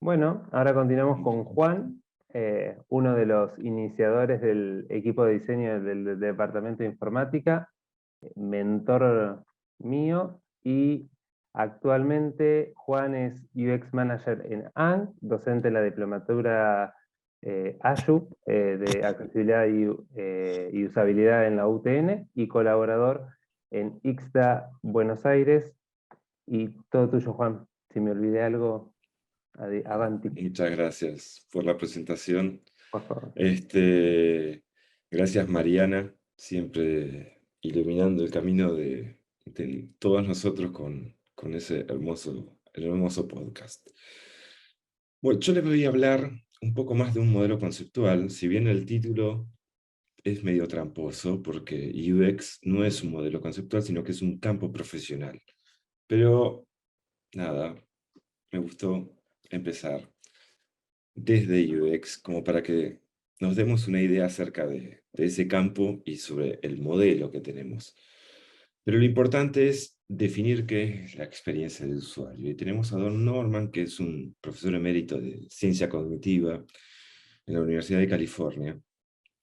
Bueno, ahora continuamos con Juan, uno de los iniciadores del equipo de diseño del Departamento de Informática, mentor mío, y actualmente Juan es UX Manager en ANG, docente en la diplomatura AYUP de Accesibilidad y Usabilidad en la UTN, y colaborador en IXDA Buenos Aires. Y todo tuyo, Juan. Si me olvidé algo, avanti, Muchas gracias por la presentación. por favor. Gracias Mariana, siempre iluminando el camino de todos nosotros con ese hermoso podcast. Bueno, yo les voy a hablar un poco más de un modelo conceptual, si bien el título es medio tramposo, porque UX no es un modelo conceptual, sino que es un campo profesional. Pero nada, me gustó empezar desde UX, como para que nos demos una idea acerca de ese campo y sobre el modelo que tenemos. Pero lo importante es definir qué es la experiencia del usuario. Y tenemos a Don Norman, que es un profesor emérito de ciencia cognitiva en la Universidad de California.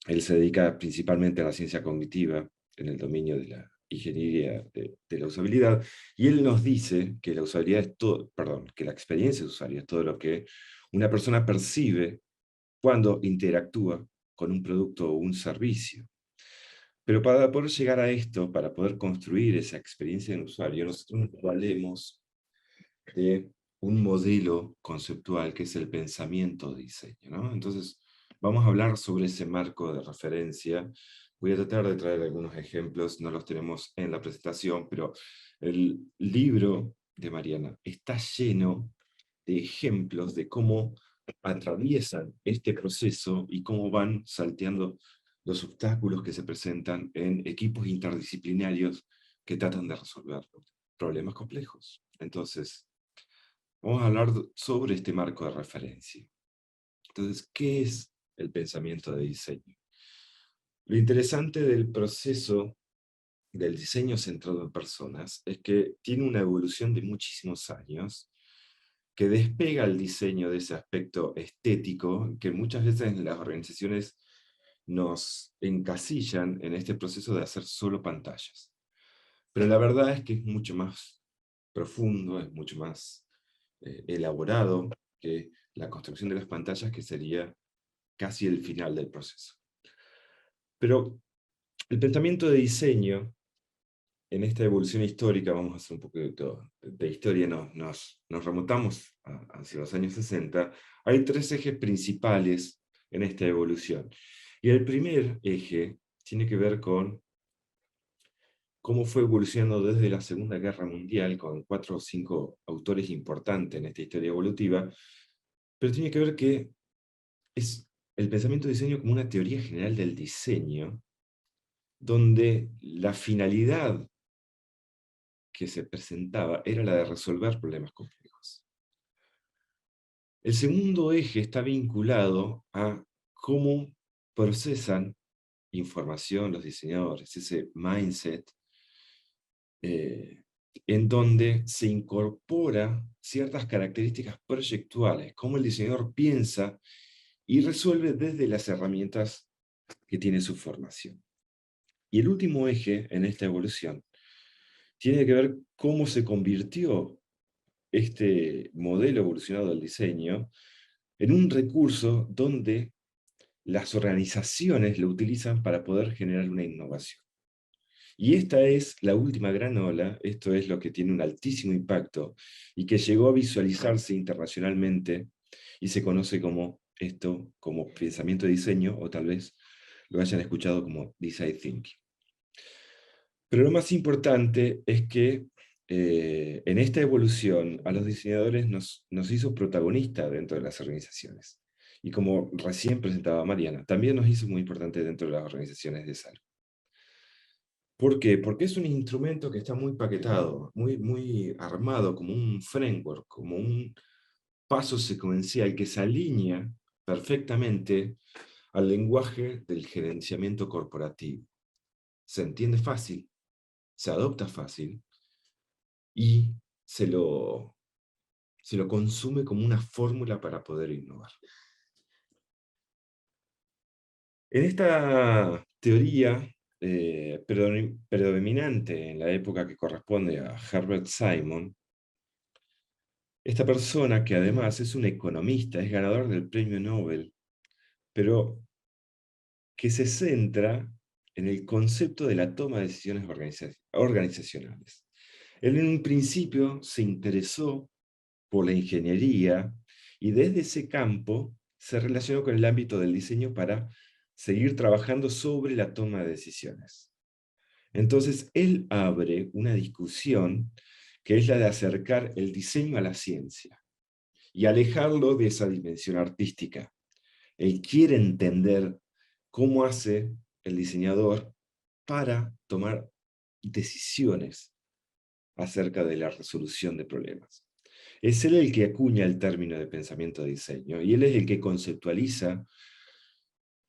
Él se dedica principalmente a la ciencia cognitiva en el dominio de la ingeniería de la usabilidad, y él nos dice que la usabilidad es todo, perdón, que la experiencia de usuario es todo lo que una persona percibe cuando interactúa con un producto o un servicio. Pero para poder llegar a esto, para poder construir esa experiencia en usuario, nosotros nos valemos de un modelo conceptual que es el pensamiento de diseño, ¿no? Entonces, vamos a hablar sobre ese marco de referencia. Voy a tratar de traer algunos ejemplos, no los tenemos en la presentación, pero el libro de Mariana está lleno de ejemplos de cómo atraviesan este proceso y cómo van salteando los obstáculos que se presentan en equipos interdisciplinarios que tratan de resolver problemas complejos. Entonces, vamos a hablar sobre este marco de referencia. Entonces, ¿qué es el pensamiento de diseño? Lo interesante del proceso del diseño centrado en personas es que tiene una evolución de muchísimos años que despega el diseño de ese aspecto estético que muchas veces en las organizaciones nos encasillan en este proceso de hacer solo pantallas. Pero la verdad es que es mucho más profundo, es mucho más elaborado que la construcción de las pantallas, que sería casi el final del proceso. Pero el pensamiento de diseño, en esta evolución histórica, vamos a hacer un poco de historia, nos remontamos hacia los años 60, hay tres ejes principales en esta evolución. Y el primer eje tiene que ver con cómo fue evolucionando desde la Segunda Guerra Mundial, con 4 o 5 autores importantes en esta historia evolutiva, pero tiene que ver que es el pensamiento de diseño como una teoría general del diseño, donde la finalidad que se presentaba era la de resolver problemas complejos. El segundo eje está vinculado a cómo procesan información los diseñadores, ese mindset, en donde se incorpora ciertas características proyectuales, cómo el diseñador piensa y resuelve desde las herramientas que tiene su formación. Y el último eje en esta evolución tiene que ver cómo se convirtió este modelo evolucionado del diseño en un recurso donde las organizaciones lo utilizan para poder generar una innovación. Y esta es la última gran ola, esto es lo que tiene un altísimo impacto y que llegó a visualizarse internacionalmente y se conoce como esto, como pensamiento de diseño, o tal vez lo hayan escuchado como design thinking. Pero lo más importante es que en esta evolución a los diseñadores nos hizo protagonistas dentro de las organizaciones. Y como recién presentaba Mariana, también nos hizo muy importante dentro de las organizaciones de salud. ¿Por qué? Porque es un instrumento que está muy paquetado, muy armado como un framework, como un paso secuencial que se alinea perfectamente al lenguaje del gerenciamiento corporativo. Se entiende fácil, se adopta fácil y se lo se lo consume como una fórmula para poder innovar. En esta teoría predominante en la época que corresponde a Herbert Simon, esta persona, que además es un economista, es ganador del premio Nobel, pero que se centra en el concepto de la toma de decisiones organizacionales. Él en un principio se interesó por la ingeniería y desde ese campo se relacionó con el ámbito del diseño para seguir trabajando sobre la toma de decisiones. Entonces, él abre una discusión que es la de acercar el diseño a la ciencia y alejarlo de esa dimensión artística. Él quiere entender cómo hace el diseñador para tomar decisiones acerca de la resolución de problemas. Es él el que acuña el término de pensamiento de diseño y él es el que conceptualiza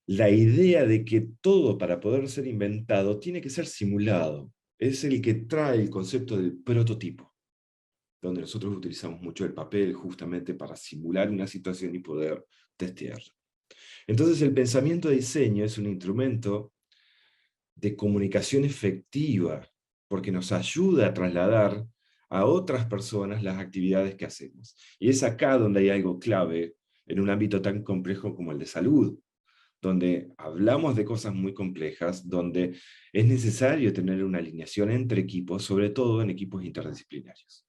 la idea de que todo para poder ser inventado tiene que ser simulado. Es el que trae el concepto del prototipo, donde nosotros utilizamos mucho el papel justamente para simular una situación y poder testearla. Entonces el pensamiento de diseño es un instrumento de comunicación efectiva, porque nos ayuda a trasladar a otras personas las actividades que hacemos. Y es acá donde hay algo clave en un ámbito tan complejo como el de salud, donde hablamos de cosas muy complejas, donde es necesario tener una alineación entre equipos, sobre todo en equipos interdisciplinarios.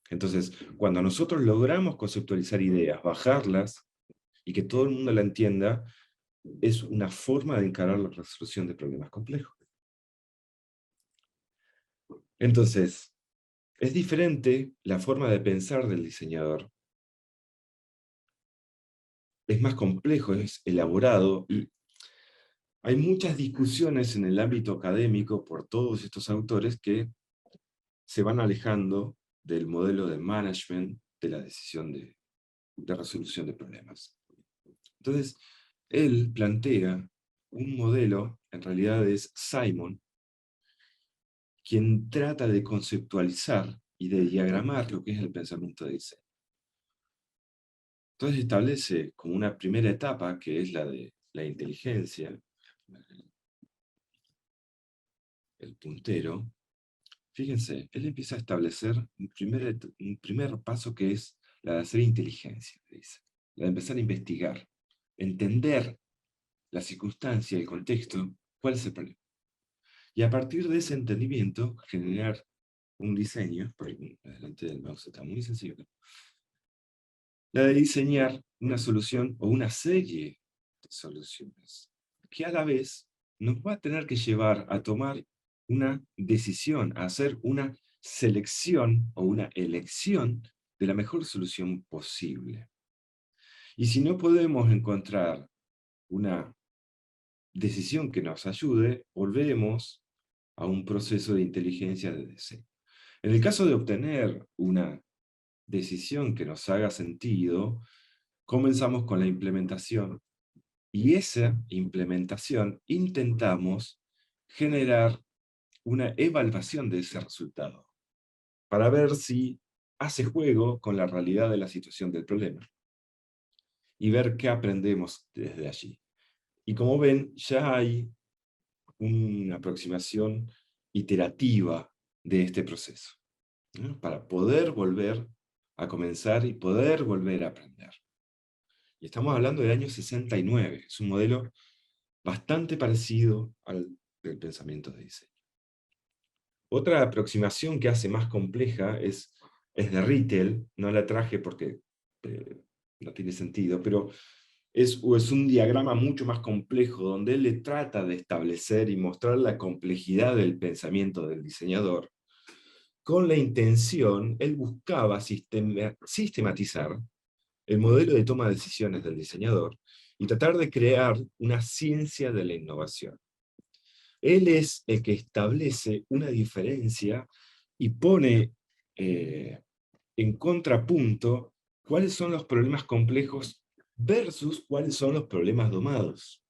Entonces, cuando nosotros logramos conceptualizar ideas, bajarlas, y que todo el mundo la entienda, es una forma de encarar la resolución de problemas complejos. Entonces, es diferente la forma de pensar del diseñador. Es más complejo, es elaborado, y hay muchas discusiones en el ámbito académico por todos estos autores que se van alejando del modelo de management de la decisión de resolución de problemas. Entonces, él plantea un modelo, en realidad es Simon, quien trata de conceptualizar y de diagramar lo que es el pensamiento de diseño. Entonces establece como una primera etapa, que es la de la inteligencia, el puntero. Fíjense, él empieza a establecer un primer paso, que es la de hacer inteligencia, dice. La de empezar a investigar, entender la circunstancia, el contexto, cuál es el problema. Y a partir de ese entendimiento, generar un diseño, porque adelante del mouse está muy sencillo, la de diseñar una solución o una serie de soluciones, que a la vez nos va a tener que llevar a tomar una decisión, a hacer una selección o una elección de la mejor solución posible. Y si no podemos encontrar una decisión que nos ayude, volvemos a un proceso de inteligencia de diseño. En el caso de obtener una decisión que nos haga sentido, comenzamos con la implementación. Y esa implementación intentamos generar una evaluación de ese resultado, para ver si hace juego con la realidad de la situación del problema. Y ver qué aprendemos desde allí. Y como ven, ya hay una aproximación iterativa de este proceso, ¿no? Para poder volver a comenzar y poder volver a aprender. Y estamos hablando del año 69, es un modelo bastante parecido al del pensamiento de diseño. Otra aproximación que hace más compleja es de Rittel, no la traje porque no tiene sentido, pero es un diagrama mucho más complejo, donde él le trata de establecer y mostrar la complejidad del pensamiento del diseñador. Con la intención, él buscaba sistematizar el modelo de toma de decisiones del diseñador y tratar de crear una ciencia de la innovación. Él es el que establece una diferencia y pone en contrapunto cuáles son los problemas complejos versus cuáles son los problemas domados.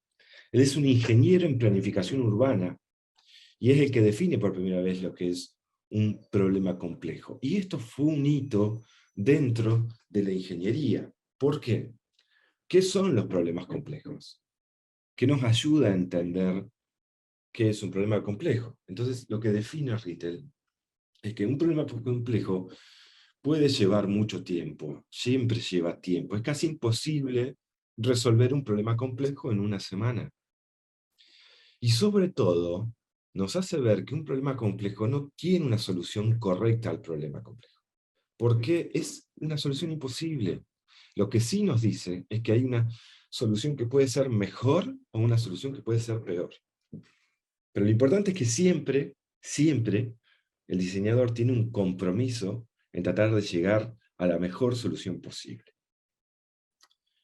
Él es un ingeniero en planificación urbana y es el que define por primera vez lo que es un problema complejo. Y esto fue un hito dentro de la ingeniería. ¿Por qué? ¿Qué son los problemas complejos? ¿Qué nos ayuda a entender qué es un problema complejo? Entonces, lo que define Rittel es que un problema complejo puede llevar mucho tiempo, siempre lleva tiempo. Es casi imposible resolver un problema complejo en una semana. Y sobre todo, nos hace ver que un problema complejo no tiene una solución correcta al problema complejo, porque es una solución imposible. Lo que sí nos dice es que hay una solución que puede ser mejor o una solución que puede ser peor. Pero lo importante es que siempre, siempre, el diseñador tiene un compromiso en tratar de llegar a la mejor solución posible.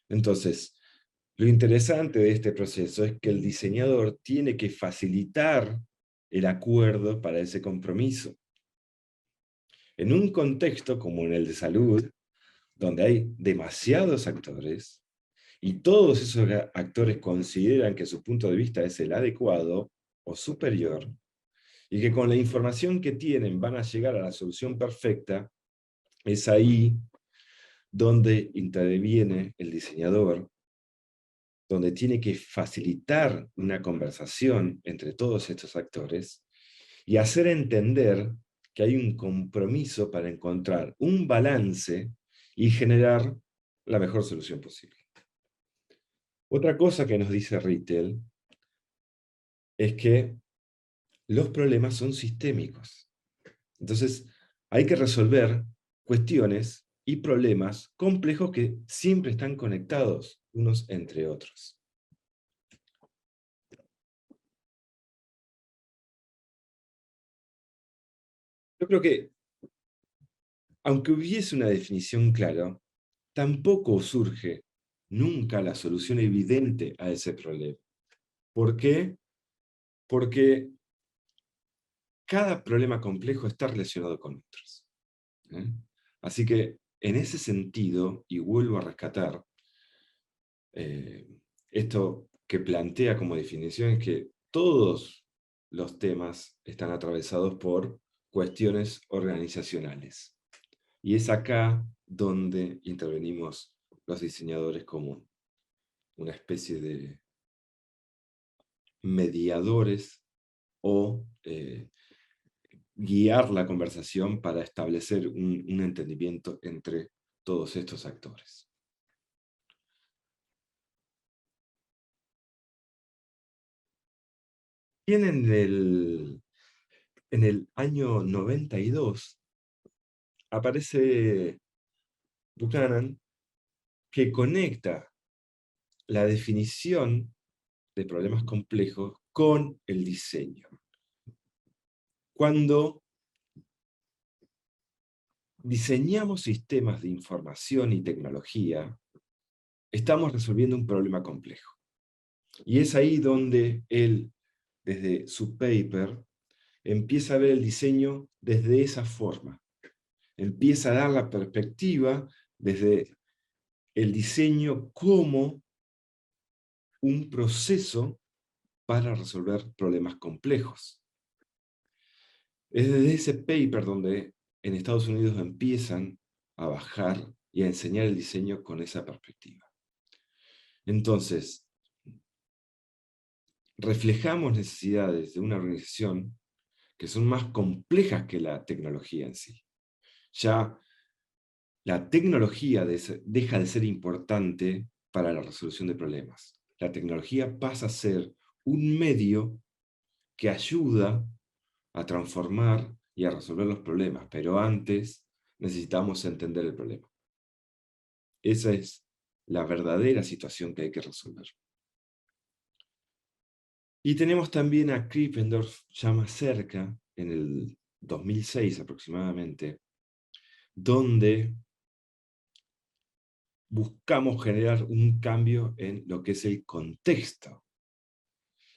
Entonces, lo interesante de este proceso es que el diseñador tiene que facilitar el acuerdo para ese compromiso. En un contexto como en el de salud, donde hay demasiados actores, y todos esos actores consideran que su punto de vista es el adecuado o superior, y que con la información que tienen van a llegar a la solución perfecta, es ahí donde interviene el diseñador, donde tiene que facilitar una conversación entre todos estos actores y hacer entender que hay un compromiso para encontrar un balance y generar la mejor solución posible. Otra cosa que nos dice Rittel es que los problemas son sistémicos. Entonces, hay que resolver cuestiones y problemas complejos que siempre están conectados unos entre otros. Yo creo que, aunque hubiese una definición clara, tampoco surge nunca la solución evidente a ese problema. ¿Por qué? Porque cada problema complejo está relacionado con otros. Así que, en ese sentido, y vuelvo a rescatar, esto que plantea como definición es que todos los temas están atravesados por cuestiones organizacionales. Y es acá donde intervenimos los diseñadores como una especie de mediadores o guiar la conversación para establecer un entendimiento entre todos estos actores. Bien, en el año 92 aparece Buchanan, que conecta la definición de problemas complejos con el diseño. Cuando diseñamos sistemas de información y tecnología, estamos resolviendo un problema complejo. Y es ahí donde él, desde su paper, empieza a ver el diseño desde esa forma. Empieza a dar la perspectiva desde el diseño como un proceso para resolver problemas complejos. Es desde ese paper donde en Estados Unidos empiezan a bajar y a enseñar el diseño con esa perspectiva. Entonces, reflejamos necesidades de una organización que son más complejas que la tecnología en sí. Ya la tecnología deja de ser importante para la resolución de problemas. La tecnología pasa a ser un medio que ayuda a transformar y a resolver los problemas, pero antes necesitamos entender el problema. Esa es la verdadera situación que hay que resolver. Y tenemos también a Krippendorf ya más cerca, en el 2006 aproximadamente, donde buscamos generar un cambio en lo que es el contexto.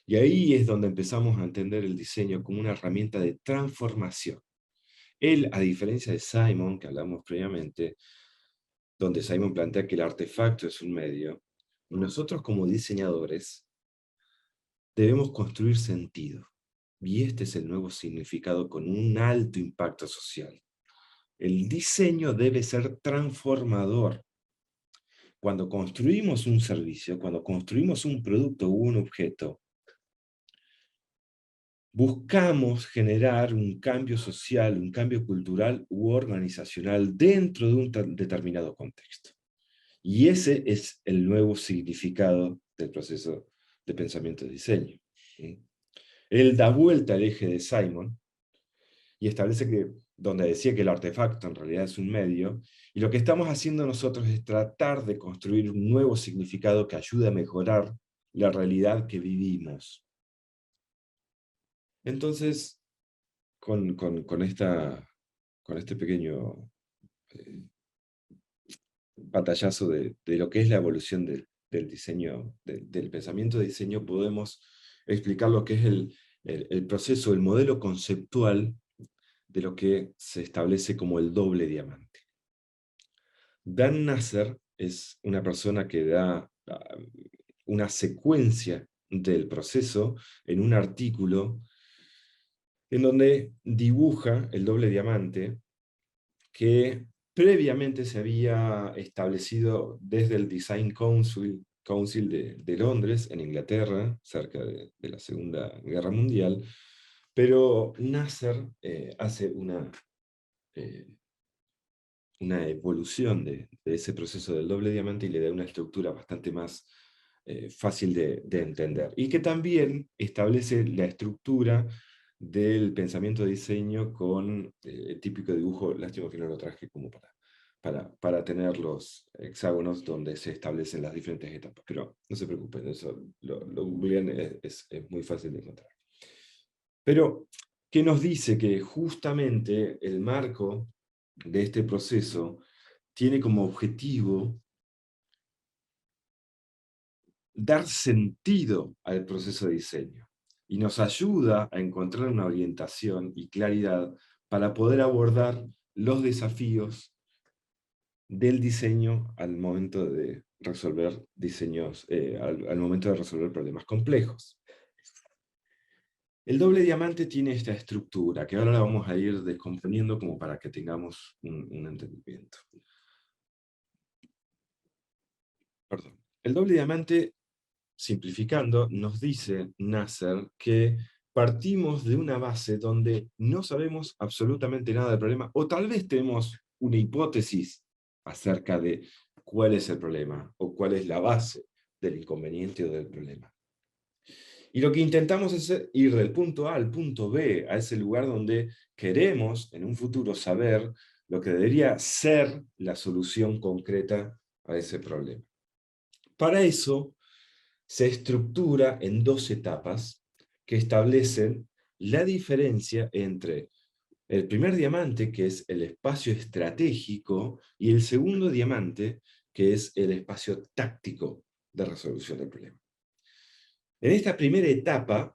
Y ahí es donde empezamos a entender el diseño como una herramienta de transformación. Él, a diferencia de Simon, que hablamos previamente, donde Simon plantea que el artefacto es un medio, nosotros como diseñadores debemos construir sentido. y este es el nuevo significado con un alto impacto social. El diseño debe ser transformador. Cuando construimos un servicio, cuando construimos un producto u un objeto, buscamos generar un cambio social, un cambio cultural u organizacional dentro de un determinado contexto. Y ese es el nuevo significado del proceso de pensamiento de diseño. ¿Sí? Él da vuelta al eje de Simon y establece que, donde decía que el artefacto en realidad es un medio, y lo que estamos haciendo nosotros es tratar de construir un nuevo significado que ayude a mejorar la realidad que vivimos. Entonces, con este pequeño eh, pantallazo de lo que es la evolución del diseño, del pensamiento de diseño, podemos explicar lo que es el proceso, el modelo conceptual de lo que se establece como el doble diamante. Dan Nasser es una persona que da una secuencia del proceso en un artículo en donde dibuja el doble diamante que previamente se había establecido desde el Design Council de Londres, en Inglaterra, cerca de la Segunda Guerra Mundial, pero Nasser hace eh, una evolución de ese proceso del doble diamante y le da una estructura bastante más fácil de entender. Y que también establece la estructura del pensamiento de diseño con el típico dibujo, lástima que no lo traje como para tener los hexágonos donde se establecen las diferentes etapas. Pero no se preocupen, eso lo googlean, es muy fácil de encontrar. Pero, ¿qué nos dice? Que justamente el marco de este proceso tiene como objetivo dar sentido al proceso de diseño y nos ayuda a encontrar una orientación y claridad para poder abordar los desafíos del diseño al momento de resolver al momento de resolver problemas complejos. El doble diamante tiene esta estructura, que ahora la vamos a ir descomponiendo como para que tengamos un entendimiento. Perdón. El doble diamante, simplificando, nos dice Nasser que partimos de una base donde no sabemos absolutamente nada del problema, o tal vez tenemos una hipótesis acerca de cuál es el problema, o cuál es la base del inconveniente o del problema. Y lo que intentamos es ir del punto A al punto B, a ese lugar donde queremos en un futuro saber lo que debería ser la solución concreta a ese problema. Para eso se estructura en 2 etapas que establecen la diferencia entre el primer diamante, que es el espacio estratégico, y el segundo diamante, que es el espacio táctico de resolución del problema. En esta primera etapa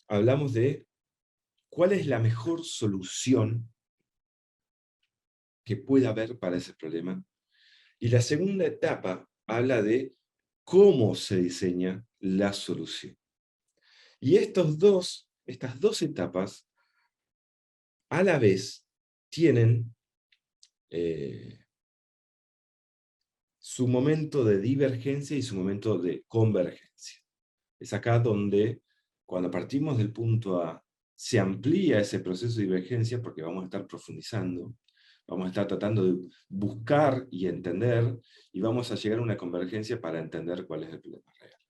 hablamos de cuál es la mejor solución que pueda haber para ese problema. Y la segunda etapa habla de cómo se diseña la solución. Y estas dos etapas, a la vez, tienen su momento de divergencia y su momento de convergencia. Es acá donde, cuando partimos del punto A, se amplía ese proceso de divergencia porque vamos a estar profundizando, vamos a estar tratando de buscar y entender, y vamos a llegar a una convergencia para entender cuál es el problema real.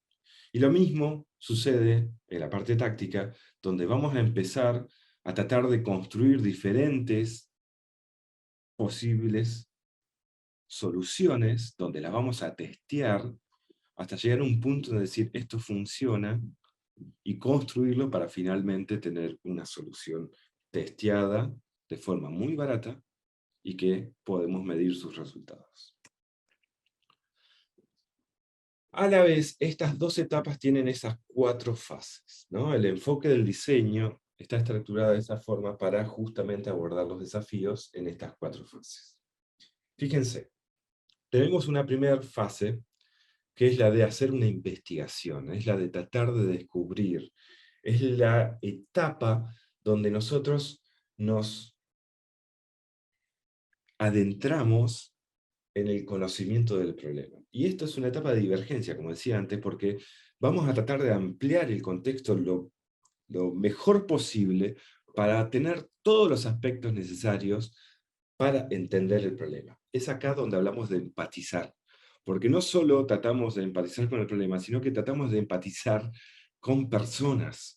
Y lo mismo sucede en la parte táctica, donde vamos a empezar a tratar de construir diferentes posibles soluciones, donde las vamos a testear hasta llegar a un punto de decir esto funciona y construirlo para finalmente tener una solución testeada de forma muy barata y que podemos medir sus resultados. A la vez, estas 2 etapas tienen esas 4 fases, ¿no? El enfoque del diseño está estructurado de esa forma para justamente abordar los desafíos en estas 4 fases. Fíjense, tenemos una primera fase que es la de hacer una investigación, es la de tratar de descubrir, Es la etapa donde nosotros nos adentramos en el conocimiento del problema. Y esto es una etapa de divergencia, como decía antes, porque vamos a tratar de ampliar el contexto lo mejor posible para tener todos los aspectos necesarios para entender el problema. Es acá donde hablamos de empatizar, porque no solo tratamos de empatizar con el problema, sino que tratamos de empatizar con personas.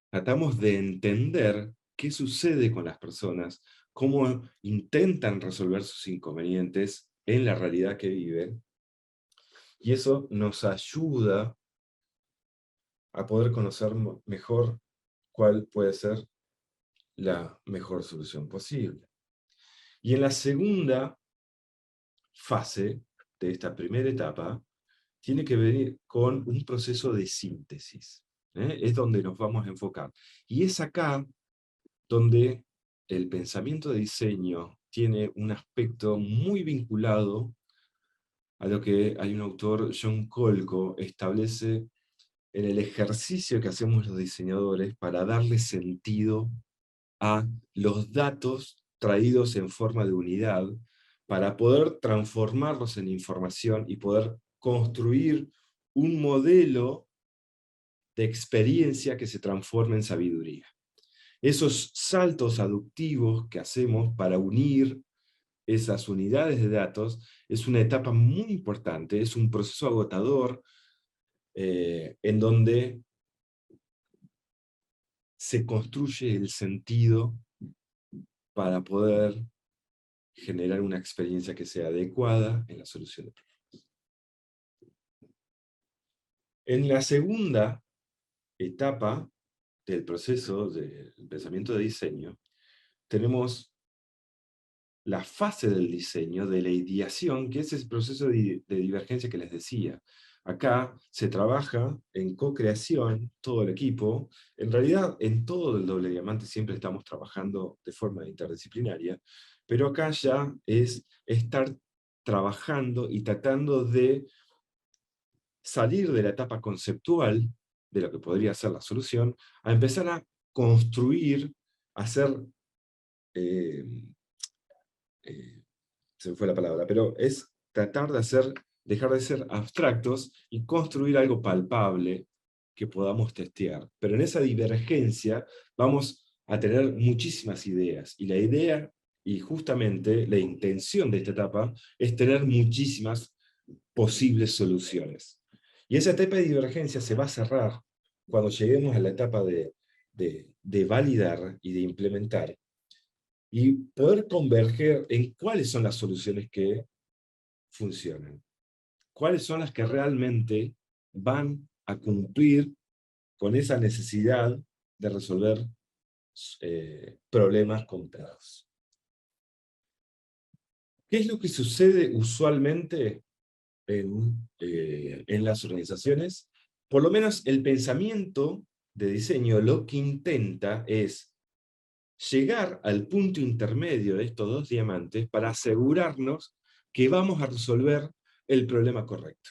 Tratamos de entender qué sucede con las personas, cómo intentan resolver sus inconvenientes en la realidad que viven, y eso nos ayuda a poder conocer mejor cuál puede ser la mejor solución posible. Y en la segunda fase de esta primera etapa, tiene que ver con un proceso de síntesis. Es donde nos vamos a enfocar. Y es acá donde el pensamiento de diseño tiene un aspecto muy vinculado a lo que hay un autor, John Kolko, establece en el ejercicio que hacemos los diseñadores para darle sentido a los datos traídos en forma de unidad, para poder transformarlos en información y poder construir un modelo de experiencia que se transforme en sabiduría. Esos saltos aductivos que hacemos para unir esas unidades de datos es una etapa muy importante, es un proceso agotador en donde se construye el sentido para poder generar una experiencia que sea adecuada en la solución de problemas. En la segunda etapa del proceso del pensamiento de diseño, tenemos la fase del diseño, de la ideación, que es ese proceso de divergencia que les decía. Acá se trabaja en co-creación, todo el equipo. En realidad, en todo el doble diamante siempre estamos trabajando de forma interdisciplinaria, pero acá ya es estar trabajando y tratando de salir de la etapa conceptual de lo que podría ser la solución, a empezar a construir, a hacer se me fue la palabra, pero es tratar de dejar de ser abstractos y construir algo palpable que podamos testear. Pero en esa divergencia vamos a tener muchísimas ideas, y la idea, y justamente la intención de esta etapa, es tener muchísimas posibles soluciones. Y esa etapa de divergencia se va a cerrar cuando lleguemos a la etapa de validar y de implementar, y poder converger en cuáles son las soluciones que funcionan, cuáles son las que realmente van a cumplir con esa necesidad de resolver problemas complejos. ¿Qué es lo que sucede usualmente en las organizaciones? Por lo menos el pensamiento de diseño lo que intenta es llegar al punto intermedio de estos dos diamantes para asegurarnos que vamos a resolver el problema correcto.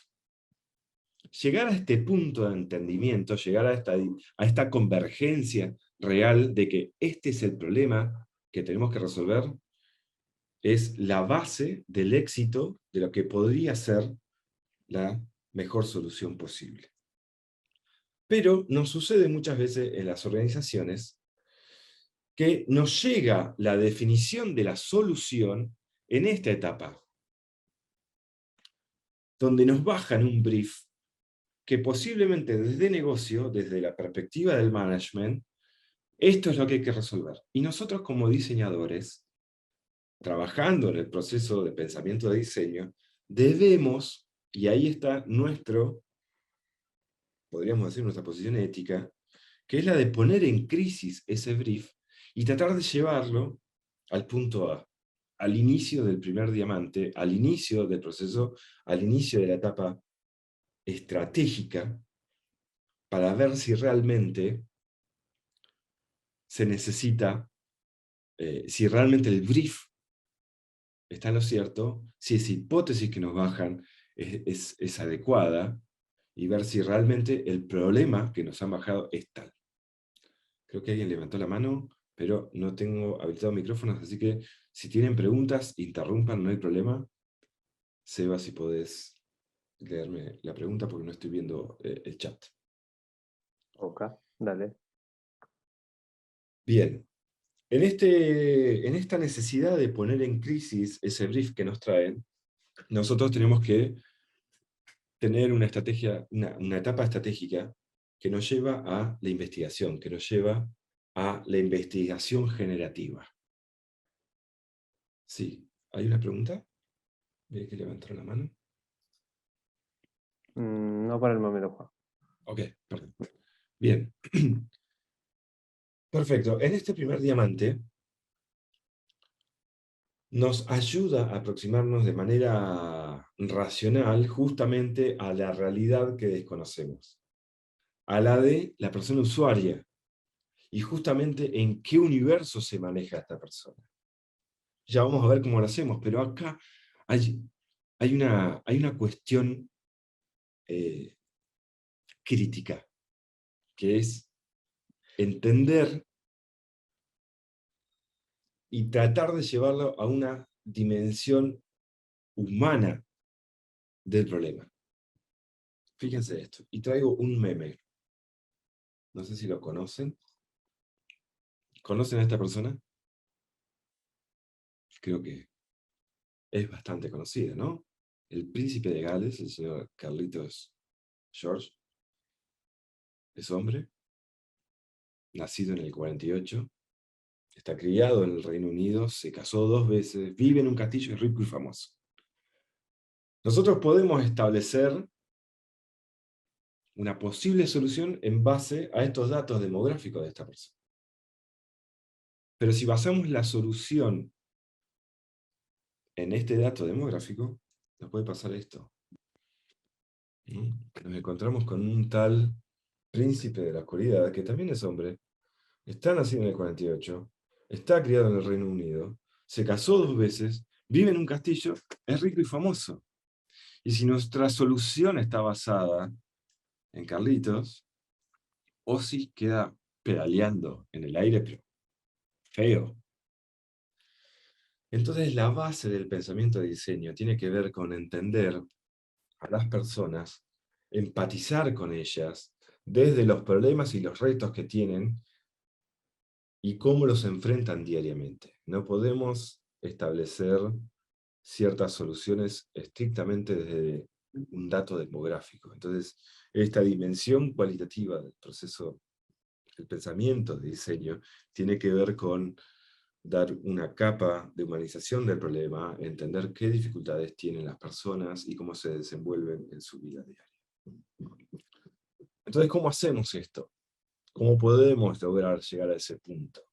Llegar a este punto de entendimiento, llegar a esta convergencia real de que este es el problema que tenemos que resolver, es la base del éxito de lo que podría ser la mejor solución posible. Pero nos sucede muchas veces en las organizaciones que nos llega la definición de la solución en esta etapa, donde nos bajan un brief que posiblemente desde negocio, desde la perspectiva del management, esto es lo que hay que resolver. Y nosotros como diseñadores, trabajando en el proceso de pensamiento de diseño, debemos, y ahí está podríamos decir, nuestra posición ética, que es la de poner en crisis ese brief y tratar de llevarlo al punto A, al inicio del primer diamante, al inicio del proceso, al inicio de la etapa estratégica, para ver si realmente se necesita, si realmente el brief está en lo cierto, si esa hipótesis que nos bajan es adecuada, y ver si realmente el problema que nos han bajado es tal. Creo que alguien levantó la mano, pero no tengo habilitado micrófonos, así que si tienen preguntas, interrumpan, no hay problema. Seba, si podés leerme la pregunta porque no estoy viendo el chat. Ok, dale. Bien, en esta necesidad de poner en crisis ese brief que nos traen, nosotros tenemos que tener una estrategia, una etapa estratégica que nos lleva a la investigación, que nos lleva a la investigación generativa. Sí, ¿hay una pregunta? Ve que levantaron la mano. No por el momento, Juan. Ok, perfecto. Bien. Perfecto. En este primer diamante nos ayuda a aproximarnos de manera racional justamente a la realidad que desconocemos, a la de la persona usuaria, y justamente en qué universo se maneja esta persona. Ya vamos a ver cómo lo hacemos, pero acá hay una cuestión crítica, que es entender y tratar de llevarlo a una dimensión humana del problema. Fíjense esto, y traigo un meme. No sé si lo conocen. ¿Conocen a esta persona? Creo que es bastante conocida, ¿no? El príncipe de Gales, el señor Carlitos George, es hombre, nacido en el 48, está criado en el Reino Unido, se casó 2 veces, vive en un castillo rico y famoso. Nosotros podemos establecer una posible solución en base a estos datos demográficos de esta persona. Pero si basamos la solución en este dato demográfico, nos puede pasar esto. Nos encontramos con un tal príncipe de la oscuridad, que también es hombre, está nacido en el 48, está criado en el Reino Unido, se casó 2 veces, vive en un castillo, es rico y famoso. Y si nuestra solución está basada en Carlitos, Ozzy queda pedaleando en el aire, pero feo. Entonces la base del pensamiento de diseño tiene que ver con entender a las personas, empatizar con ellas, desde los problemas y los retos que tienen y cómo los enfrentan diariamente. No podemos establecer ciertas soluciones estrictamente desde un dato demográfico. Entonces, esta dimensión cualitativa del proceso, del pensamiento de diseño, tiene que ver con dar una capa de humanización del problema, entender qué dificultades tienen las personas y cómo se desenvuelven en su vida diaria. Entonces, ¿cómo hacemos esto? ¿Cómo podemos lograr llegar a ese punto?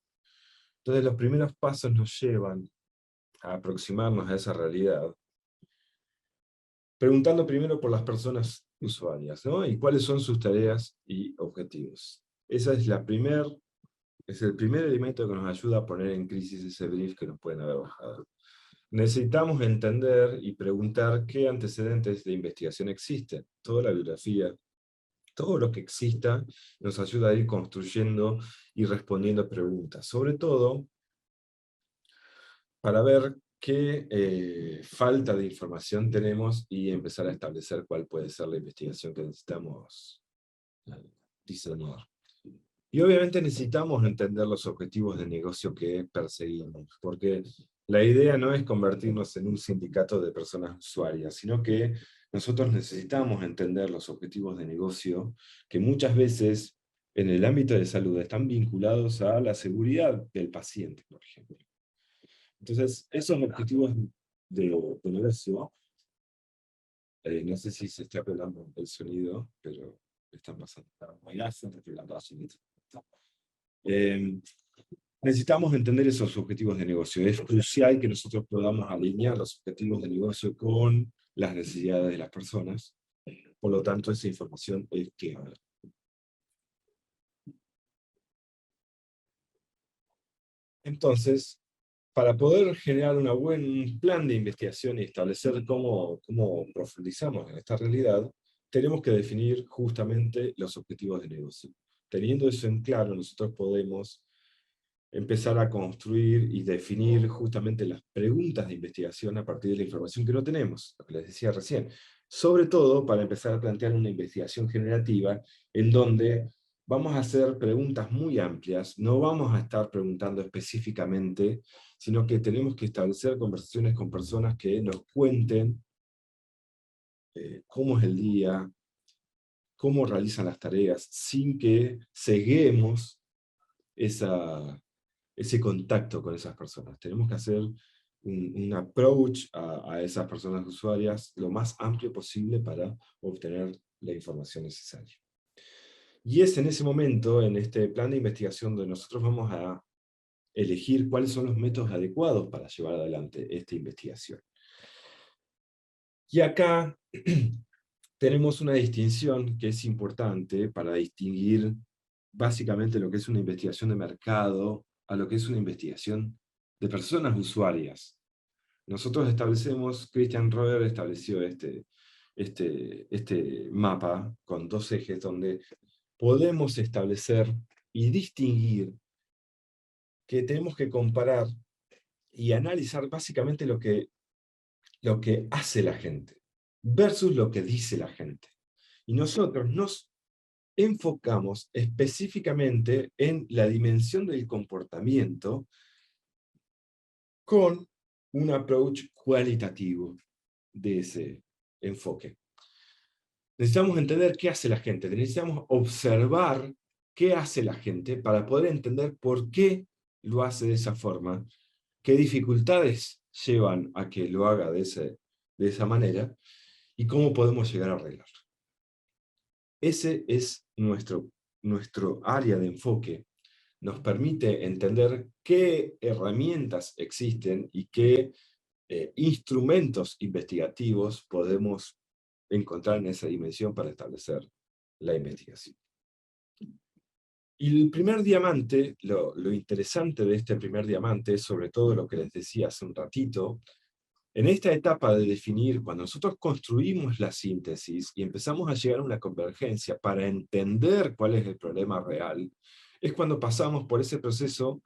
Entonces, los primeros pasos nos llevan a aproximarnos a esa realidad, preguntando primero por las personas usuarias, ¿no? Y cuáles son sus tareas y objetivos. Esa es es el primer elemento que nos ayuda a poner en crisis ese brief que nos pueden haber bajado. Necesitamos entender y preguntar qué antecedentes de investigación existen. Toda la bibliografía, todo lo que exista, nos ayuda a ir construyendo y respondiendo preguntas. Sobre todo, para ver qué falta de información tenemos y empezar a establecer cuál puede ser la investigación que necesitamos diseñar. Y obviamente necesitamos entender los objetivos de negocio que perseguimos, porque la idea no es convertirnos en un sindicato de personas usuarias, sino que nosotros necesitamos entender los objetivos de negocio que muchas veces en el ámbito de salud están vinculados a la seguridad del paciente, por ejemplo. Entonces, esos objetivos de negocio, no sé si se está pegando el sonido, pero están pasando. Eh, necesitamos entender esos objetivos de negocio. Es crucial que nosotros podamos alinear los objetivos de negocio con las necesidades de las personas. Por lo tanto, esa información es clave. Entonces, para poder generar un buen plan de investigación y establecer cómo profundizamos en esta realidad, tenemos que definir justamente los objetivos de negocio. Teniendo eso en claro, nosotros podemos empezar a construir y definir justamente las preguntas de investigación a partir de la información que no tenemos, lo que les decía recién. Sobre todo para empezar a plantear una investigación generativa en donde vamos a hacer preguntas muy amplias, no vamos a estar preguntando específicamente, sino que tenemos que establecer conversaciones con personas que nos cuenten cómo es el día, cómo realizan las tareas, sin que ceguemos ese contacto con esas personas. Tenemos que hacer un approach a esas personas usuarias lo más amplio posible para obtener la información necesaria. Y es en ese momento, en este plan de investigación, donde nosotros vamos a elegir cuáles son los métodos adecuados para llevar adelante esta investigación. Y acá tenemos una distinción que es importante para distinguir básicamente lo que es una investigación de mercado a lo que es una investigación de personas usuarias. Nosotros establecemos, Christian Roeder estableció este mapa con dos ejes donde podemos establecer y distinguir que tenemos que comparar y analizar básicamente lo que hace la gente versus lo que dice la gente. Y nosotros nos enfocamos específicamente en la dimensión del comportamiento con un approach cualitativo de ese enfoque. Necesitamos entender qué hace la gente, necesitamos observar qué hace la gente para poder entender por qué lo hace de esa forma, qué dificultades llevan a que lo haga de esa manera y cómo podemos llegar a arreglarlo. Ese es nuestro área de enfoque. Nos permite entender qué herramientas existen y qué instrumentos investigativos podemos encontrar en esa dimensión para establecer la investigación. Y el primer diamante, lo interesante de este primer diamante es sobre todo lo que les decía hace un ratito. En esta etapa de definir, cuando nosotros construimos la síntesis y empezamos a llegar a una convergencia para entender cuál es el problema real, es cuando pasamos por ese proceso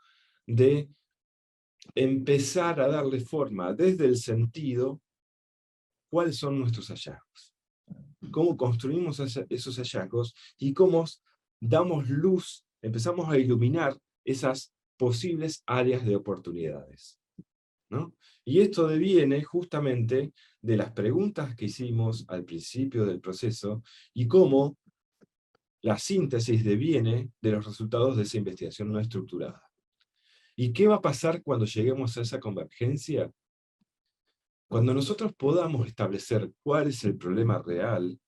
de empezar a darle forma desde el sentido, cuáles son nuestros hallazgos, cómo construimos esos hallazgos y cómo damos luz, empezamos a iluminar esas posibles áreas de oportunidades, ¿no? Y esto deviene justamente de las preguntas que hicimos al principio del proceso y cómo la síntesis deviene de los resultados de esa investigación no estructurada. ¿Y qué va a pasar cuando lleguemos a esa convergencia? Cuando nosotros podamos establecer cuál es el problema real,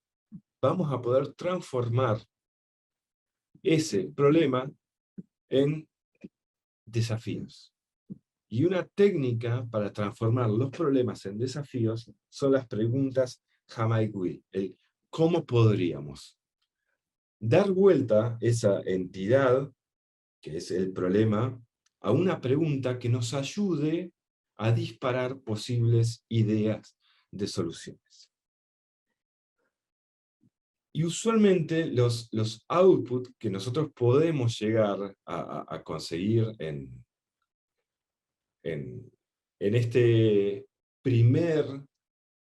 vamos a poder transformar ese problema en desafíos. Y una técnica para transformar los problemas en desafíos son las preguntas how might we, el cómo podríamos. Dar vuelta esa entidad, que es el problema, a una pregunta que nos ayude a disparar posibles ideas de soluciones. Y usualmente los outputs que nosotros podemos llegar a conseguir en este primer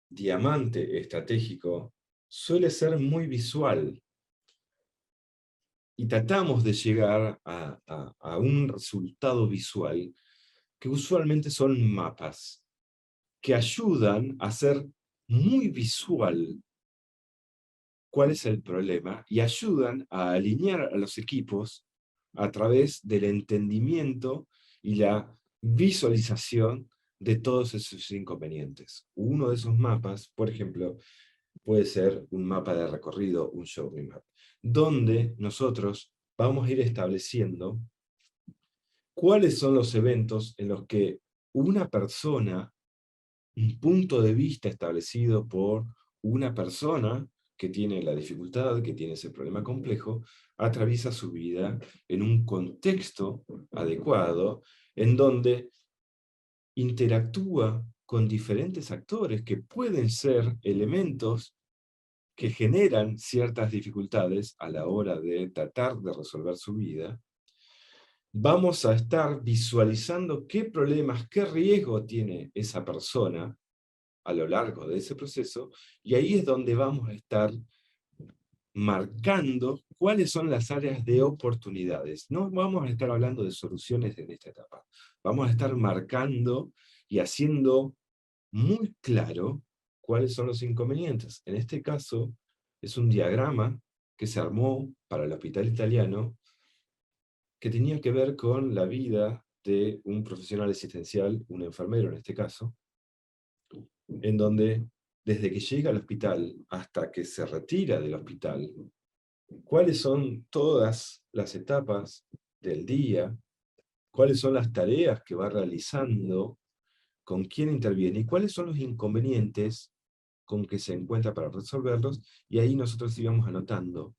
diamante estratégico suele ser muy visual. Y tratamos de llegar a un resultado visual que usualmente son mapas, que ayudan a hacer muy visual cuál es el problema y ayudan a alinear a los equipos a través del entendimiento y la visualización de todos esos inconvenientes. Uno de esos mapas, por ejemplo, puede ser un mapa de recorrido, un journey map, donde nosotros vamos a ir estableciendo cuáles son los eventos en los que una persona, un punto de vista establecido por una persona que tiene la dificultad, que tiene ese problema complejo, atraviesa su vida en un contexto adecuado, en donde interactúa con diferentes actores que pueden ser elementos que generan ciertas dificultades a la hora de tratar de resolver su vida, vamos a estar visualizando qué problemas, qué riesgo tiene esa persona a lo largo de ese proceso, y ahí es donde vamos a estar marcando cuáles son las áreas de oportunidades. No vamos a estar hablando de soluciones en esta etapa. Vamos a estar marcando y haciendo muy claro cuáles son los inconvenientes. En este caso, es un diagrama que se armó para el hospital italiano que tenía que ver con la vida de un profesional asistencial, un enfermero en este caso, en donde desde que llega al hospital hasta que se retira del hospital, cuáles son todas las etapas del día, cuáles son las tareas que va realizando, con quién interviene y cuáles son los inconvenientes con que se encuentra para resolverlos, y ahí nosotros íbamos anotando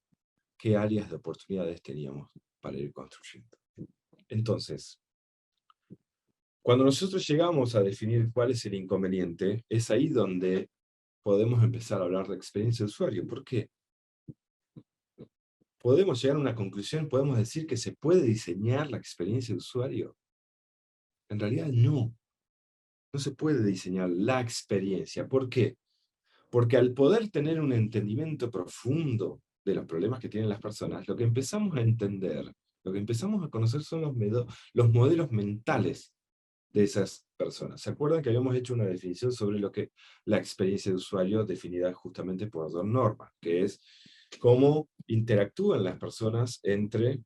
qué áreas de oportunidades teníamos para ir construyendo. Entonces, cuando nosotros llegamos a definir cuál es el inconveniente, es ahí donde podemos empezar a hablar de experiencia de usuario. ¿Por qué? ¿Podemos llegar a una conclusión? ¿Podemos decir que se puede diseñar la experiencia de usuario? En realidad no. No se puede diseñar la experiencia. ¿Por qué? Porque al poder tener un entendimiento profundo de los problemas que tienen las personas, lo que empezamos a entender, lo que empezamos a conocer son los modelos mentales de esas personas. ¿Se acuerdan que habíamos hecho una definición sobre lo que la experiencia de usuario definida justamente por Don Norman, que es cómo interactúan las personas entre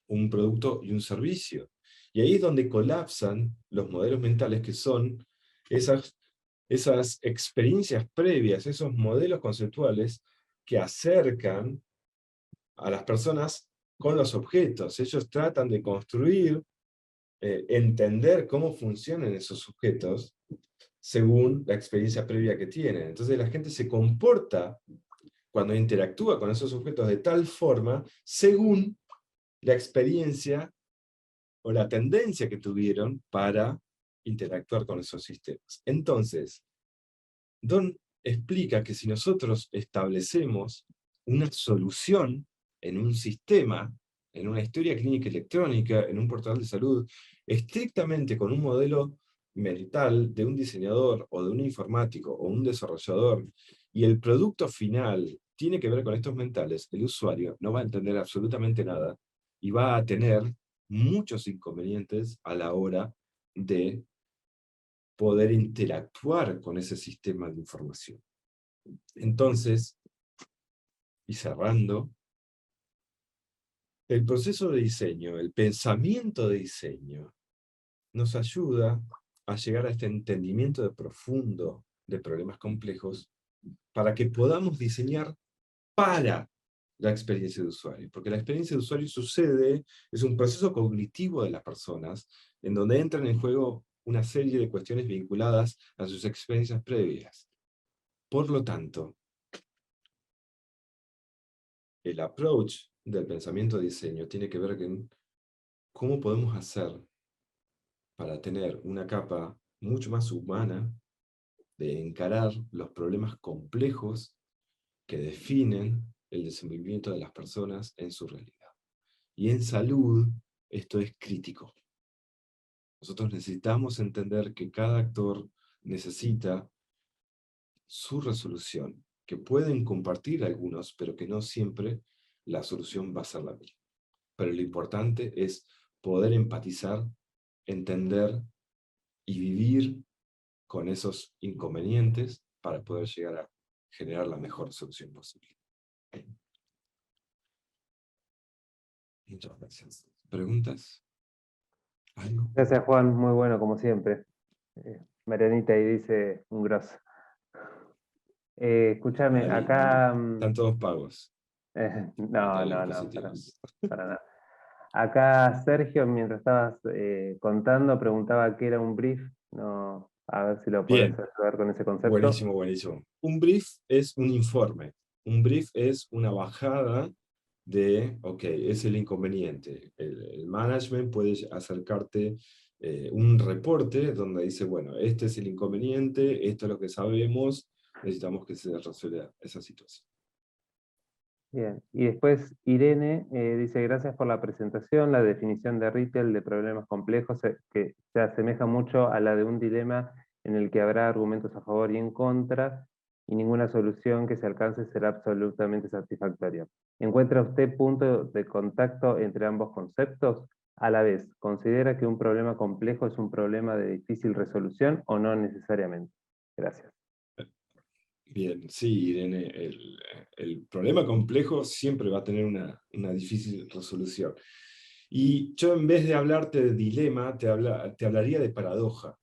un producto y un servicio? Y ahí es donde colapsan los modelos mentales, que son esas experiencias previas, esos modelos conceptuales que acercan a las personas con los objetos. Ellos tratan de construir, entender cómo funcionan esos objetos según la experiencia previa que tienen. Entonces la gente se comporta cuando interactúa con esos objetos de tal forma según la experiencia o la tendencia que tuvieron para interactuar con esos sistemas. Entonces, Don explica que si nosotros establecemos una solución en un sistema, en una historia clínica electrónica, en un portal de salud, estrictamente con un modelo mental de un diseñador o de un informático o un desarrollador, y el producto final tiene que ver con estos mentales, el usuario no va a entender absolutamente nada y va a tener muchos inconvenientes a la hora de poder interactuar con ese sistema de información. Entonces, y cerrando, el proceso de diseño, el pensamiento de diseño, nos ayuda a llegar a este entendimiento de profundo de problemas complejos para que podamos diseñar para la experiencia de usuario. Porque la experiencia de usuario sucede, es un proceso cognitivo de las personas, en donde entran en juego una serie de cuestiones vinculadas a sus experiencias previas. Por lo tanto, el approach del pensamiento de diseño tiene que ver con cómo podemos hacer para tener una capa mucho más humana de encarar los problemas complejos que definen el desenvolvimiento de las personas en su realidad. Y en salud, esto es crítico. Nosotros necesitamos entender que cada actor necesita su resolución, que pueden compartir algunos, pero que no siempre la solución va a ser la misma. Pero lo importante es poder empatizar, entender y vivir con esos inconvenientes para poder llegar a generar la mejor solución posible. Muchas gracias. ¿Preguntas? ¿Algo? Gracias, Juan, muy bueno como siempre. Marianita ahí dice un grosso. Escúchame, Lindo. acá... Están todos pagos. no, Todos los no, no, dispositivos. para nada. Acá Sergio, mientras estabas contando, preguntaba qué era un brief. No, a ver si lo podés Bien, ayudar con ese concepto. buenísimo, buenísimo. Un brief es un informe. Un brief es una bajada de, ok, es el inconveniente. El management puede acercarte un reporte donde dice, bueno, este es el inconveniente, esto es lo que sabemos, necesitamos que se resuelva esa situación. Bien, y después Irene dice, gracias por la presentación, la definición de Rittel de problemas complejos que se asemeja mucho a la de un dilema en el que habrá argumentos a favor y en contra, y ninguna solución que se alcance será absolutamente satisfactoria. ¿Encuentra usted punto de contacto entre ambos conceptos? A la vez, ¿considera que un problema complejo es un problema de difícil resolución o no necesariamente? Gracias. Bien, sí, Irene, el problema complejo siempre va a tener una difícil resolución. Y yo en vez de hablarte de dilema, te hablaría de paradoja.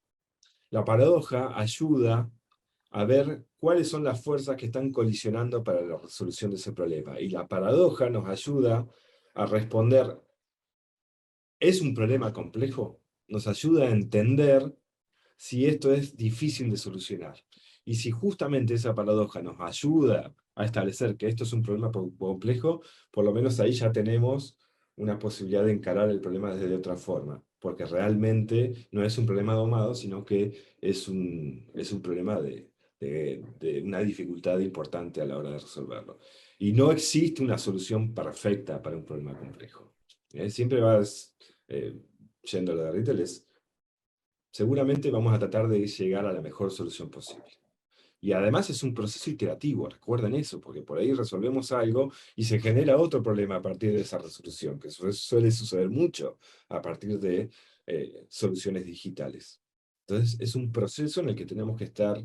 La paradoja ayuda a ver cuáles son las fuerzas que están colisionando para la resolución de ese problema. Y la paradoja nos ayuda a responder, ¿es un problema complejo? Nos ayuda a entender si esto es difícil de solucionar. Y si justamente esa paradoja nos ayuda a establecer que esto es un problema complejo, por lo menos ahí ya tenemos una posibilidad de encarar el problema desde otra forma, porque realmente no es un problema domado, sino que es un problema de una dificultad importante a la hora de resolverlo. Y no existe una solución perfecta para un problema complejo. Siempre vas, yendo a lo de Rittel, seguramente vamos a tratar de llegar a la mejor solución posible. Y además es un proceso iterativo, recuerden eso, porque por ahí resolvemos algo y se genera otro problema a partir de esa resolución, que suele suceder mucho a partir de soluciones digitales. Entonces es un proceso en el que tenemos que estar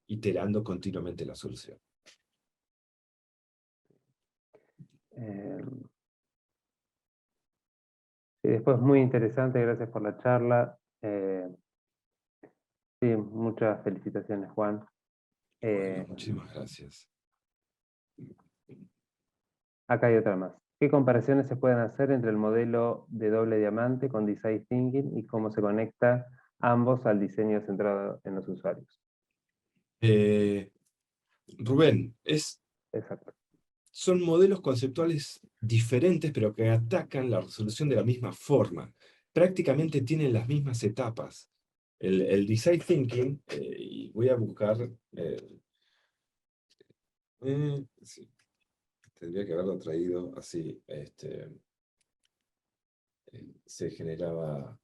iterando continuamente la solución. Eh, sí, después muy interesante, gracias por la charla. Sí, muchas felicitaciones, Juan. Bueno, Eh, muchísimas gracias. Acá hay otra más. ¿Qué comparaciones se pueden hacer entre el modelo de doble diamante con Design Thinking y cómo se conecta ambos al diseño centrado en los usuarios? Eh, Rubén, Exacto. son modelos conceptuales diferentes, pero que atacan la resolución de la misma forma. Prácticamente tienen las mismas etapas. El Design Thinking, y voy a buscar, sí, tendría que haberlo traído así, se generaba,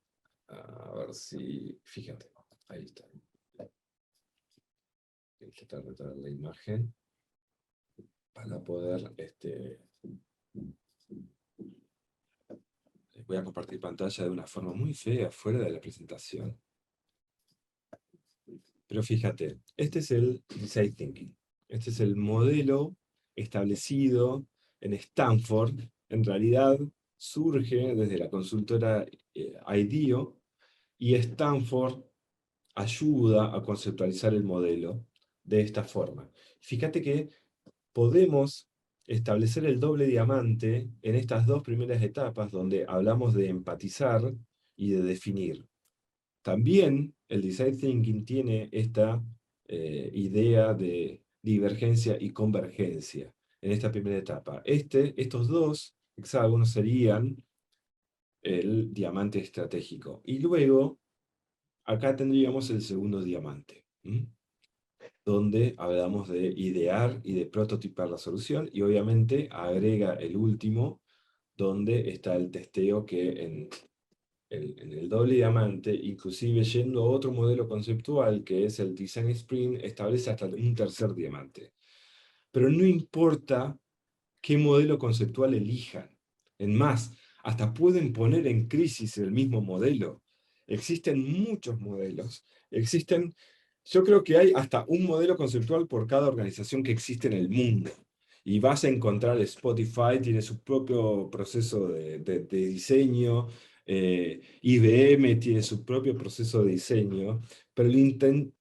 a ver si, fíjate, ahí está. Voy a tratar de traer la imagen para poder, voy a compartir pantalla de una forma muy fea fuera de la presentación. Pero fíjate, este es el Design Thinking. Este es el modelo establecido en Stanford. En realidad surge desde la consultora IDEO y Stanford ayuda a conceptualizar el modelo de esta forma. Fíjate que podemos establecer el doble diamante en estas dos primeras etapas donde hablamos de empatizar y de definir. También el Design Thinking tiene esta idea de divergencia y convergencia en esta primera etapa. Estos dos hexágonos serían el diamante estratégico. Y luego, acá tendríamos el segundo diamante, donde hablamos de idear y de prototipar la solución, y obviamente agrega el último, donde está el testeo que en el doble diamante, inclusive yendo a otro modelo conceptual que es el Design Sprint, establece hasta un tercer diamante. Pero no importa qué modelo conceptual elijan. En más, hasta pueden poner en crisis el mismo modelo. Existen muchos modelos. Yo creo que hay hasta un modelo conceptual por cada organización que existe en el mundo. Y vas a encontrar Spotify, tiene su propio proceso de diseño, IBM tiene su propio proceso de diseño, pero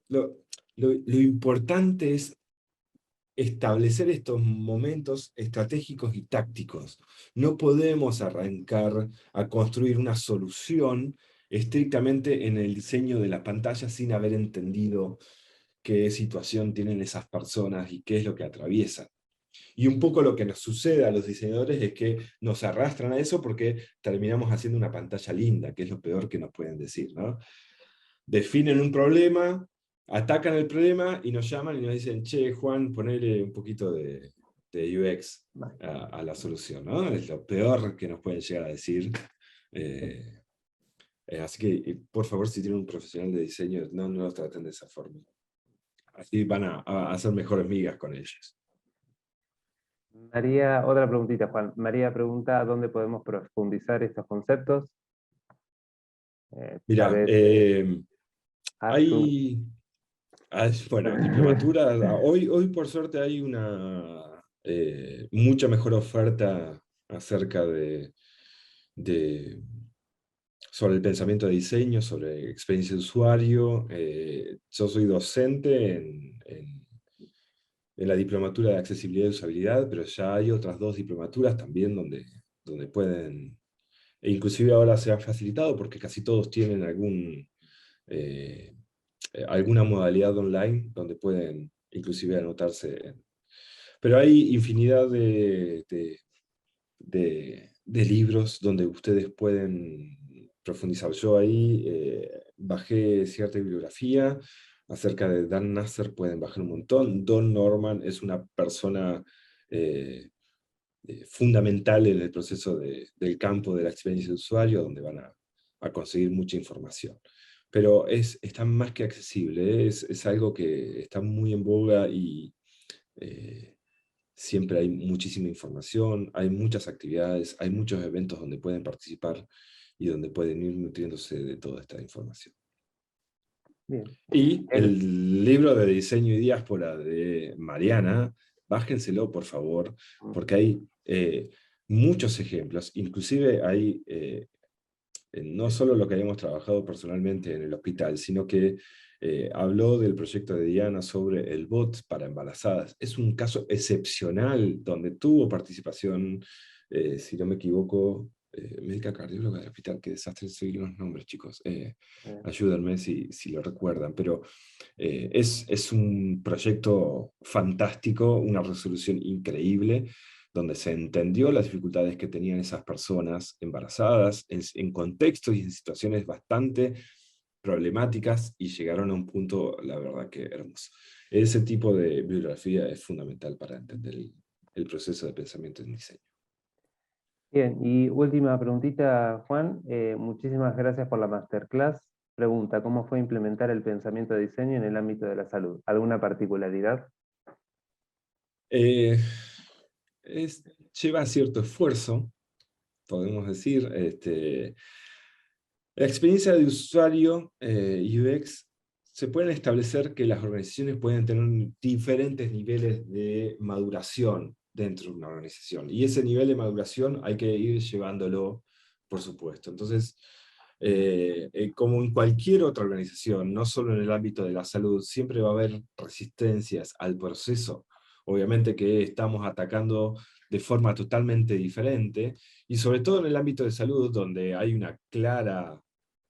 lo importante es establecer estos momentos estratégicos y tácticos. No podemos arrancar a construir una solución estrictamente en el diseño de la pantalla sin haber entendido qué situación tienen esas personas y qué es lo que atraviesan. Y un poco lo que nos sucede a los diseñadores es que nos arrastran a eso porque terminamos haciendo una pantalla linda, que es lo peor que nos pueden decir, ¿no? Definen un problema, atacan el problema y nos llaman y nos dicen, che, Juan, ponele un poquito de UX a la solución, ¿no? Es lo peor que nos pueden llegar a decir. Así que, por favor, si tienen un profesional de diseño, no lo traten de esa forma. Así van a hacer mejores migas con ellos. María, otra preguntita, Juan. María pregunta dónde podemos profundizar estos conceptos. Tal Mira, vez ASU. bueno, diplomatura, hoy por suerte hay una mucha mejor oferta acerca de- sobre el pensamiento de diseño, sobre experiencia de usuario. Yo soy docente en la diplomatura de accesibilidad y usabilidad, pero ya hay otras 2 diplomaturas también donde pueden, e inclusive ahora se han facilitado porque casi todos tienen eh, alguna modalidad online donde pueden inclusive anotarse. Pero hay infinidad de libros donde ustedes pueden profundizar. Yo ahí bajé cierta bibliografía acerca de Dan Nasser, pueden bajar un montón. Don Norman es una persona eh, fundamental en el proceso del campo de la experiencia de usuario, donde van a conseguir mucha información. Pero está más que accesible, es algo que está muy en boga y siempre hay muchísima información, hay muchas actividades, hay muchos eventos donde pueden participar y donde pueden ir nutriéndose de toda esta información. Bien. Y el libro de diseño y diáspora de Mariana, bájenselo por favor, porque hay muchos ejemplos, inclusive hay no solo lo que habíamos trabajado personalmente en el hospital, sino que habló del proyecto de Diana sobre el bot para embarazadas. Es un caso excepcional donde tuvo participación, si no me equivoco, médica cardióloga del hospital. Qué desastre seguir los nombres, chicos. Ayúdenme si lo recuerdan, pero es un proyecto fantástico, una resolución increíble, donde se entendió las dificultades que tenían esas personas embarazadas en contextos y en situaciones bastante problemáticas y llegaron a un punto, la verdad que hermoso. Ese tipo de bibliografía es fundamental para entender el proceso de pensamiento en diseño. Bien, y última preguntita, Juan. Muchísimas gracias por la masterclass. Pregunta, ¿cómo fue implementar el pensamiento de diseño en el ámbito de la salud? ¿Alguna particularidad? Eh, lleva cierto esfuerzo, podemos decir. La experiencia de usuario UX, se pueden establecer que las organizaciones pueden tener diferentes niveles de maduración dentro de una organización. Y ese nivel de maduración hay que ir llevándolo, por supuesto. Entonces, como en cualquier otra organización, no solo en el ámbito de la salud, siempre va a haber resistencias al proceso. Obviamente que estamos atacando de forma totalmente diferente, y sobre todo en el ámbito de salud, donde hay una clara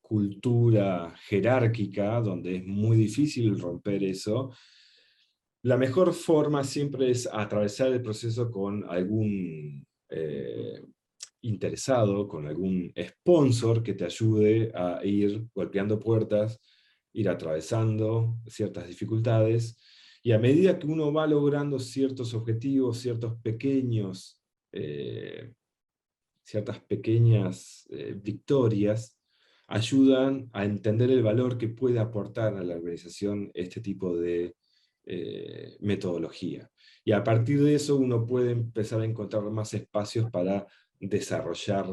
cultura jerárquica, donde es muy difícil romper eso. La mejor forma siempre es atravesar el proceso con algún interesado, con algún sponsor que te ayude a ir golpeando puertas, ir atravesando ciertas dificultades, y a medida que uno va logrando ciertos objetivos, ciertas pequeñas victorias, ayudan a entender el valor que puede aportar a la organización este tipo de metodología. Y a partir de eso uno puede empezar a encontrar más espacios para desarrollar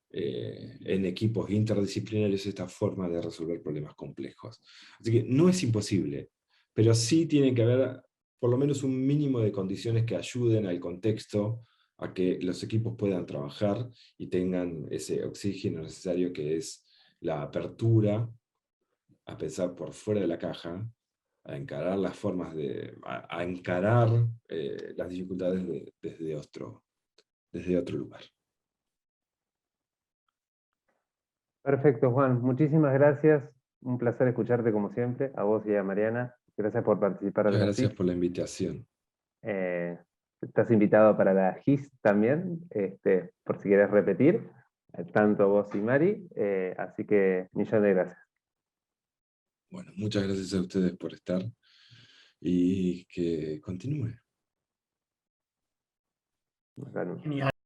en equipos interdisciplinarios esta forma de resolver problemas complejos. Así que no es imposible, pero sí tiene que haber por lo menos un mínimo de condiciones que ayuden al contexto a que los equipos puedan trabajar y tengan ese oxígeno necesario, que es la apertura a pensar por fuera de la caja, a encarar a encarar las dificultades desde otro lugar. Perfecto, Juan. Muchísimas gracias. Un placer escucharte como siempre, a vos y a Mariana. Gracias por participar de Muchas la gracias FIC. por la invitación. Estás invitado para la GIS también, por si querés repetir, tanto vos y Mari. Así que millón de gracias. Bueno, muchas gracias a ustedes por estar y que continúe. Bacano. Genial.